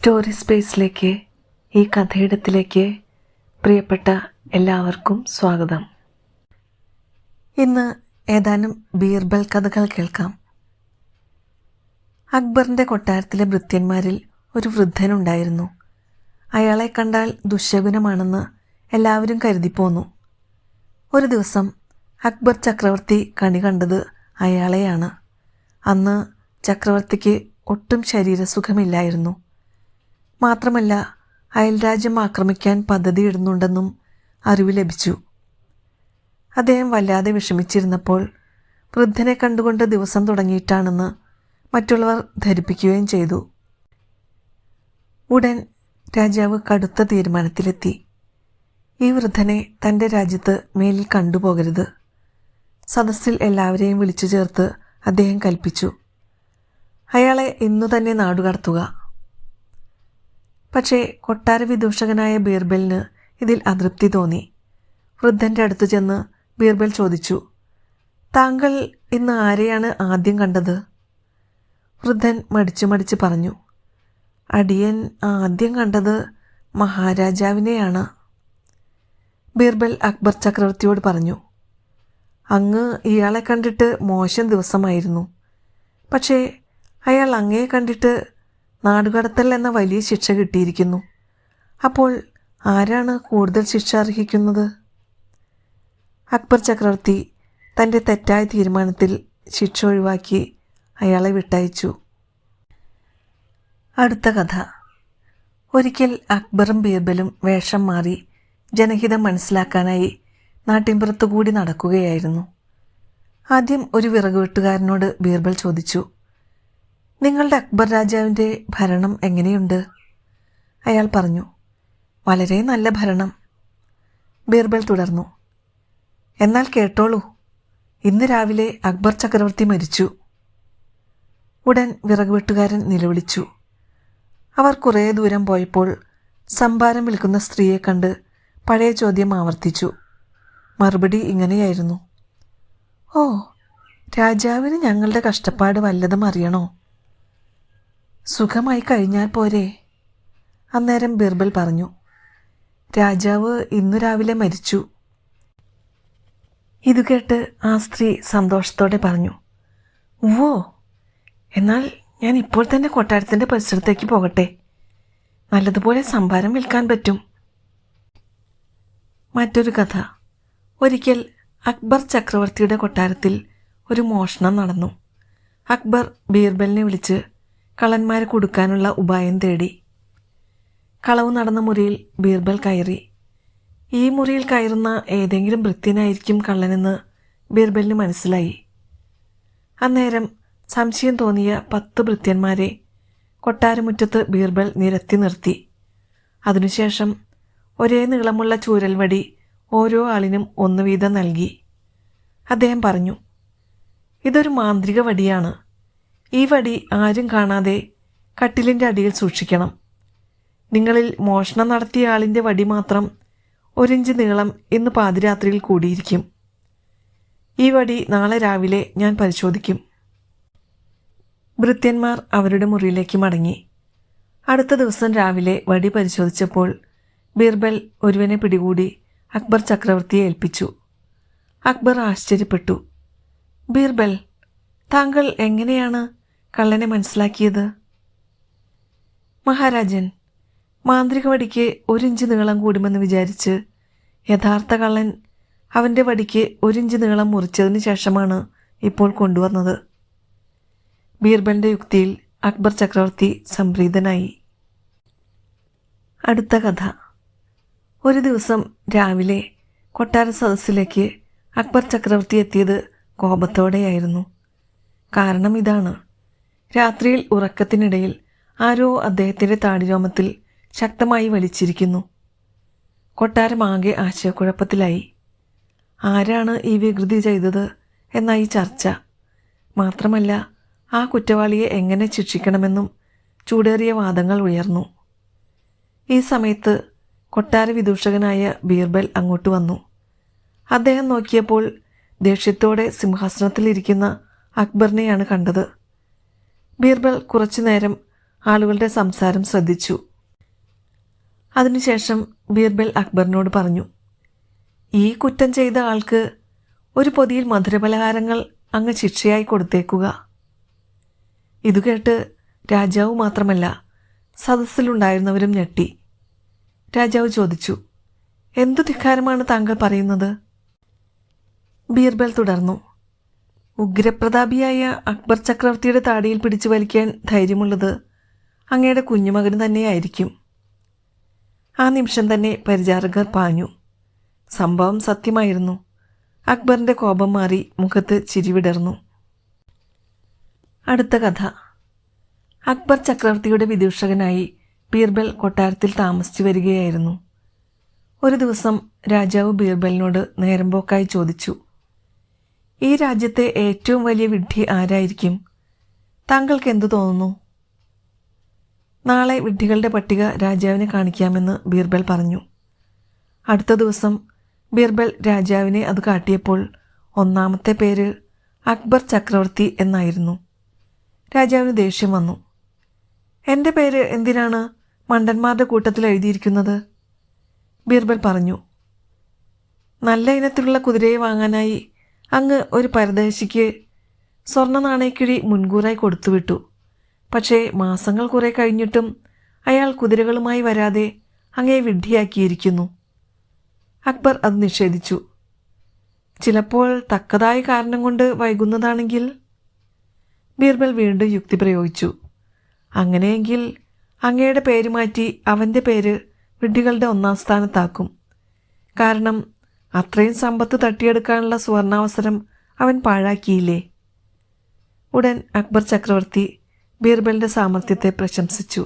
Story സ്പേസിലേക്ക്, ഈ കഥയിടത്തിലേക്ക് പ്രിയപ്പെട്ട എല്ലാവർക്കും സ്വാഗതം. ഇന്ന് ഏതാനും ബീർബൽ കഥകൾ കേൾക്കാം. അക്ബറിൻ്റെ കൊട്ടാരത്തിലെ ഭൃത്യന്മാരിൽ ഒരു വൃദ്ധനുണ്ടായിരുന്നു. അയാളെ കണ്ടാൽ ദുശ്ശകുനമാണെന്ന് എല്ലാവരും കരുതിപ്പോന്നു. ഒരു ദിവസം അക്ബർ ചക്രവർത്തി കണി കണ്ടത് അയാളെയാണ്. അന്ന് ചക്രവർത്തിക്ക് ഒട്ടും ശരീരസുഖമില്ലായിരുന്നു. മാത്രമല്ല, അയൽരാജ്യം ആക്രമിക്കാൻ പദ്ധതിയിടുന്നുണ്ടെന്നും അറിവ് ലഭിച്ചു. അദ്ദേഹം വല്ലാതെ വിഷമിച്ചിരുന്നപ്പോൾ വൃദ്ധനെ കണ്ടുകൊണ്ട് ദിവസം തുടങ്ങിയിട്ടാണെന്ന് മറ്റുള്ളവർ ധരിപ്പിക്കുകയും ചെയ്തു. ഉടൻ രാജാവ് കടുത്ത തീരുമാനത്തിലെത്തി. ഈ വൃദ്ധനെ തൻ്റെ രാജ്യത്ത് മേലിൽ കണ്ടുപോകരുത്. സദസ്സിൽ എല്ലാവരെയും വിളിച്ചു ചേർത്ത് അദ്ദേഹം കൽപ്പിച്ചു, അയാളെ ഇന്നു തന്നെ നാടുകടത്തുക. പക്ഷേ കൊട്ടാര വിദൂഷകനായ ബീർബലിന് ഇതിൽ അതൃപ്തി തോന്നി. വൃദ്ധൻ്റെ അടുത്ത് ചെന്ന് ബീർബൽ ചോദിച്ചു, താങ്കൾ ഇന്ന് ആരെയാണ് ആദ്യം കണ്ടത്? വൃദ്ധൻ മടിച്ചു പറഞ്ഞു, അടിയൻ ആദ്യം കണ്ടത് മഹാരാജാവിനെയാണ്. ബീർബൽ അക്ബർ ചക്രവർത്തിയോട് പറഞ്ഞു, അങ്ങ് ഇയാളെ കണ്ടിട്ട് മോശം ദിവസമായിരുന്നു. പക്ഷേ അയാൾ അങ്ങയെ കണ്ടിട്ട് നാടുകടത്തൽ എന്ന വലിയ ശിക്ഷ കിട്ടിയിരിക്കുന്നു. അപ്പോൾ ആരാണ് കൂടുതൽ ശിക്ഷ അർഹിക്കുന്നത്? അക്ബർ ചക്രവർത്തി തൻ്റെ തെറ്റായ തീരുമാനത്തിൽ ശിക്ഷ ഒഴിവാക്കി അയാളെ വിട്ടയച്ചു. അടുത്ത കഥ. ഒരിക്കൽ അക്ബറും ബീർബലും വേഷം മാറി ജനഹിതം മനസ്സിലാക്കാനായി നാട്ടിൻപുറത്തുകൂടി നടക്കുകയായിരുന്നു. ആദ്യം ഒരു വിറകുവെട്ടുകാരനോട് ബീർബൽ ചോദിച്ചു, നിങ്ങളുടെ അക്ബർ രാജാവിൻ്റെ ഭരണം എങ്ങനെയുണ്ട്? അയാൾ പറഞ്ഞു, വളരെ നല്ല ഭരണം. ബീർബൽ തുടർന്നു, എന്നാൽ കേട്ടോളൂ, ഇന്ന് രാവിലെ അക്ബർ ചക്രവർത്തി മരിച്ചു. ഉടൻ വിറകുവെട്ടുകാരൻ നിലവിളിച്ചു. അവർ കുറേ ദൂരം പോയപ്പോൾ സംഭാരം വിൽക്കുന്ന സ്ത്രീയെ കണ്ട് പഴയ ചോദ്യം ആവർത്തിച്ചു. മറുപടി ഇങ്ങനെയായിരുന്നു, ഓ, രാജാവിന് ഞങ്ങളുടെ കഷ്ടപ്പാട് വല്ലതും അറിയണോ? സുഖമായി കഴിഞ്ഞാൽ പോരെ? അന്നേരം ബീർബൽ പറഞ്ഞു, രാജാവ് ഇന്നു രാവിലെ മരിച്ചു. ഇതുകേട്ട് ആ സ്ത്രീ സന്തോഷത്തോടെ പറഞ്ഞു, ഓ, എന്നാൽ ഞാൻ ഇപ്പോൾ തന്നെ കൊട്ടാരത്തിൻ്റെ പരിസരത്തേക്ക് പോകട്ടെ. നല്ലതുപോലെ സംഭാരം വിൽക്കാൻ പറ്റും. മറ്റൊരു കഥ. ഒരിക്കൽ അക്ബർ ചക്രവർത്തിയുടെ കൊട്ടാരത്തിൽ ഒരു മോഷണം നടന്നു. അക്ബർ ബീർബലിനെ വിളിച്ച് കള്ളന്മാരെ കൊടുക്കാനുള്ള ഉപായം തേടി. കളവ് നടന്ന മുറിയിൽ ബീർബൽ കയറി. ഈ മുറിയിൽ കയറുന്ന ഏതെങ്കിലും ഭൃത്യനായിരിക്കും കള്ളനെന്ന് ബീർബലിന് മനസ്സിലായി. അന്നേരം സംശയം തോന്നിയ 10 ഭൃത്യന്മാരെ കൊട്ടാരമുറ്റത്ത് ബീർബൽ നിരത്തി നിർത്തി. അതിനുശേഷം ഒരേ നീളമുള്ള ചൂരൽവടി ഓരോ ആളിനും 1 വീതം നൽകി. അദ്ദേഹം പറഞ്ഞു, ഇതൊരു മാന്ത്രിക വടിയാണ്. ഈ വടി ആരും കാണാതെ കട്ടിലിൻ്റെ അടിയിൽ സൂക്ഷിക്കണം. നിങ്ങളിൽ മോഷണം നടത്തിയ ആളിൻ്റെ വടി മാത്രം 1 ഇഞ്ച് നീളം ഇന്ന് പാതിരാത്രിയിൽ കൂടിയിരിക്കും. ഈ വടി നാളെ രാവിലെ ഞാൻ പരിശോധിക്കും. ഭൃത്യന്മാർ അവരുടെ മുറിയിലേക്ക് മടങ്ങി. അടുത്ത ദിവസം രാവിലെ വടി പരിശോധിച്ചപ്പോൾ ബീർബൽ ഒരുവനെ പിടികൂടി അക്ബർ ചക്രവർത്തിയെ ഏൽപ്പിച്ചു. അക്ബർ ആശ്ചര്യപ്പെട്ടു. ബീർബൽ, താങ്കൾ എങ്ങനെയാണ് കള്ളനെ മനസ്സിലാക്കിയത്? മഹാരാജൻ, മാന്ത്രിക വടിക്ക് 1 ഇഞ്ച് നീളം കൂടുമെന്ന് വിചാരിച്ച് യഥാർത്ഥ കള്ളൻ അവൻ്റെ വടിക്ക് 1 ഇഞ്ച് നീളം മുറിച്ചതിന് ശേഷമാണ് ഇപ്പോൾ കൊണ്ടുവന്നത്. ബീർബലിൻ്റെ യുക്തിയിൽ അക്ബർ ചക്രവർത്തി സംപ്രീതനായി. അടുത്ത കഥ. ഒരു ദിവസം രാവിലെ കൊട്ടാര സദസ്സിലേക്ക് അക്ബർ ചക്രവർത്തി എത്തിയത് കോപത്തോടെയായിരുന്നു. കാരണം ഇതാണ്, രാത്രിയിൽ ഉറക്കത്തിനിടയിൽ ആരോ അദ്ദേഹത്തിൻ്റെ താടിരോമത്തിൽ ശക്തമായി വലിച്ചിരിക്കുന്നു. കൊട്ടാരമാകെ ആശയക്കുഴപ്പത്തിലായി. ആരാണ് ഈ വികൃതി ചെയ്തത് എന്നായി ചർച്ച. മാത്രമല്ല, ആ കുറ്റവാളിയെ എങ്ങനെ ശിക്ഷിക്കണമെന്നും ചൂടേറിയ വാദങ്ങൾ ഉയർന്നു. ഈ സമയത്ത് കൊട്ടാര വിദൂഷകനായ ബീർബൽ അങ്ങോട്ട് വന്നു. അദ്ദേഹം നോക്കിയപ്പോൾ ദേഷ്യത്തോടെ സിംഹാസനത്തിലിരിക്കുന്ന അക്ബറിനെയാണ് കണ്ടത്. ബീർബൽ കുറച്ചുനേരം ആളുകളുടെ സംസാരം ശ്രദ്ധിച്ചു. അതിനുശേഷം ബീർബൽ അക്ബറിനോട് പറഞ്ഞു, ഈ കുറ്റം ചെയ്ത ആൾക്ക് ഒരു പൊതിയിൽ മധുരപലഹാരങ്ങൾ അങ്ങ് ശിക്ഷയായി കൊടുത്തേക്കുക. ഇതുകേട്ട് രാജാവ് മാത്രമല്ല സദസ്സിലുണ്ടായിരുന്നവരും ഞെട്ടി. രാജാവ് ചോദിച്ചു, എന്തു ധിക്കാരമാണ് താങ്കൾ പറയുന്നത്? ബീർബൽ തുടർന്നു, ഉഗ്രപ്രതാപിയായ അക്ബർ ചക്രവർത്തിയുടെ താടിയിൽ പിടിച്ചു വലിക്കാൻ ധൈര്യമുള്ളത് അങ്ങയുടെ കുഞ്ഞുമകന് തന്നെയായിരിക്കും. ആ നിമിഷം തന്നെ പരിചാരകർ പാഞ്ഞു. സംഭവം സത്യമായിരുന്നു. അക്ബറിൻ്റെ കോപം മാറി മുഖത്ത് ചിരിവിടർന്നു. അടുത്ത കഥ. അക്ബർ ചക്രവർത്തിയുടെ വിദൂഷകനായി ബീർബൽ കൊട്ടാരത്തിൽ താമസിച്ചു വരികയായിരുന്നു. ഒരു ദിവസം രാജാവ് ബീർബലിനോട് നേരമ്പോക്കായി ചോദിച്ചു, ഈ രാജ്യത്തെ ഏറ്റവും വലിയ വിഡ്ഢി ആരായിരിക്കും? താങ്കൾക്ക് എന്തു തോന്നുന്നു? നാളെ വിഡ്ഢികളുടെ പട്ടിക രാജാവിനെ കാണിക്കാമെന്ന് ബീർബൽ പറഞ്ഞു. അടുത്ത ദിവസം ബീർബൽ രാജാവിനെ അത് കാട്ടിയപ്പോൾ ഒന്നാമത്തെ പേര് അക്ബർ ചക്രവർത്തി എന്നായിരുന്നു. രാജാവിന് ദേഷ്യം വന്നു. എൻ്റെ പേര് എന്തിനാണ് മണ്ടന്മാരുടെ കൂട്ടത്തിൽ എഴുതിയിരിക്കുന്നത്? ബീർബൽ പറഞ്ഞു, നല്ല ഇനത്തിലുള്ള കുതിരയെ വാങ്ങാനായി അങ്ങ് ഒരു പരദേശിക്ക് സ്വർണ്ണ നാണയക്കിഴി മുൻകൂറായി കൊടുത്തുവിട്ടു. പക്ഷേ മാസങ്ങൾ കുറെ കഴിഞ്ഞിട്ടും അയാൾ കുതിരകളുമായി വരാതെ അങ്ങയെ വിഡ്ഢിയാക്കിയിരിക്കുന്നു. അക്ബർ അത് നിഷേധിച്ചു. ചിലപ്പോൾ തക്കതായ കാരണം കൊണ്ട് വൈകുന്നതാണെങ്കിൽ? ബീർബൽ വീണ്ടും യുക്തി പ്രയോഗിച്ചു. അങ്ങനെയെങ്കിൽ അങ്ങയുടെ പേര് മാറ്റി അവൻ്റെ പേര് വിഡ്ഢികളുടെ ഒന്നാം സ്ഥാനത്താക്കും. കാരണം അത്രയും സമ്പത്ത് തട്ടിയെടുക്കാനുള്ള സുവർണാവസരം അവൻ പാഴാക്കിയില്ലേ? ഉടൻ അക്ബർ ചക്രവർത്തി ബീർബലിൻ്റെ സാമർത്ഥ്യത്തെ പ്രശംസിച്ചു.